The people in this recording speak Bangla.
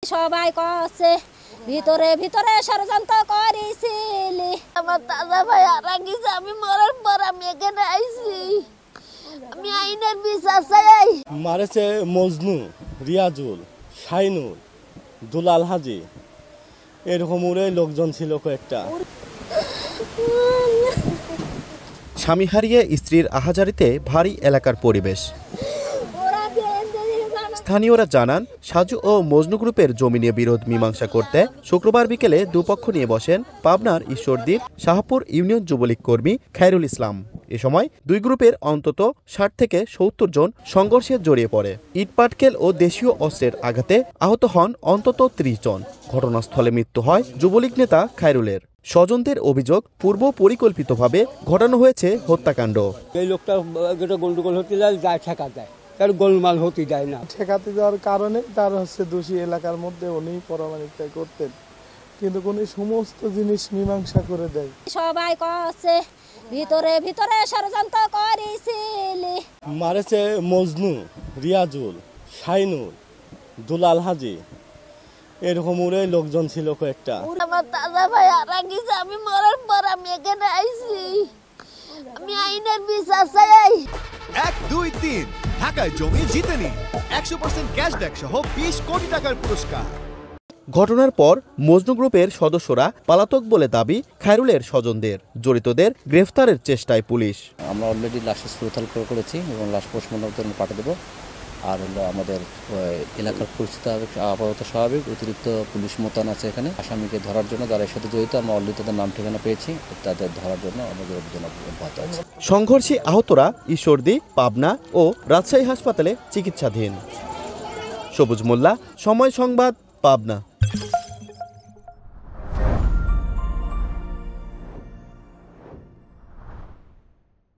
সবাই কচ্ছে ভিতরে ভিতরে ষড়যন্ত্র করেছিলি। আমার দাদা ভাই হারা গেছে, আমি মরার পর আমি এখানে আইছি, আমি আইনের বিচার চাই। মারেছে মজনু, রিয়াজুল, শাইনুল, দুলাল হাজি, এরকম লোকজন ছিল কয়েকটা। স্বামী হারিয়ে স্ত্রীর আহাজারিতে ভারী এলাকার পরিবেশ। স্থানীয়রা জানান, সাজু ও মজনু গ্রুপের জমি নিয়ে বিরোধ মীমাংসা করতে শুক্রবার বিকেলে দুপক্ষ নিয়ে বসেন পাবনার ঈশ্বরদীর শাহপুর ইউনিয়ন যুবলীগ কর্মী খায়রুল ইসলাম। এ সময় দুই গ্রুপের অন্তত ৬০ থেকে ৭০ জন সংঘর্ষে জড়িয়ে পড়ে। ইটপাটকেল ও দেশীয় অস্ত্রের আঘাতে আহত হন অন্তত ৩০ জন। ঘটনাস্থলে মৃত্যু হয় যুবলীগ নেতা খায়রুলের। স্বজনদের অভিযোগ, পূর্ব পরিকল্পিতভাবে ঘটানো হয়েছে হত্যাকাণ্ড। এই লোকটা গন্ডগোল হতে যায়, ঠেকা দেয়, তার গোলমাল হতে যায় না। ঠেকাতে যাওয়ার কারণে তার দোষী এলাকার মধ্যে উনি পরামানিকটা করতেন, কিন্তু উনি সমস্ত জিনিস মীমাংসা করে দেয়। সবাই কচ্ছে ভিতরে ভিতরে ষড়যন্ত্র করেছিলি। মারেছে মজনু, রিয়াজুল, শাইনুল, দুলাল হাজি, এরকম লোকজন ছিল কয়েকটা। আমার দাদা ভাই হারা গেছে, আমি মরার পর আমি এখানে আইছি, আমি আইনের বিচার চাই। ১, ২, ৩ ঢাকায় জমি জিতে নিন ১০০% ক্যাশব্যাক সহ ২০ কোটি টাকার পুরস্কার। ঘটনার পর মজনু গ্রুপের সদস্যরা পলাতক বলে দাবি খায়রুলের স্বজনদের। জড়িতদের গ্রেফতারের চেষ্টায় পুলিশ। আমরা অলরেডি লাশের সুরতাল করেছি এবং লাশ পোস্টমর্টম পাঠিয়ে দেবো। আর হলো আমাদের এলাকার পরিস্থিতি আপাতত স্বাভাবিক। অতিরিক্ত পুলিশ মোতায়েন আছে এখানে আসামিকে ধরার জন্য, যারা এর সাথে জড়িত। আমরা অলরেডি তাদের নাম ঠিকানা পেয়েছি, তাদের ধরার জন্য আমাদের অভিযান অব্যাহত আছে। সংঘর্ষে আহতরা ঈশ্বরদী, পাবনা ও রাজশাহী হাসপাতালে চিকিৎসাধীন। সবুজ মোল্লা, সময় সংবাদ, পাবনা।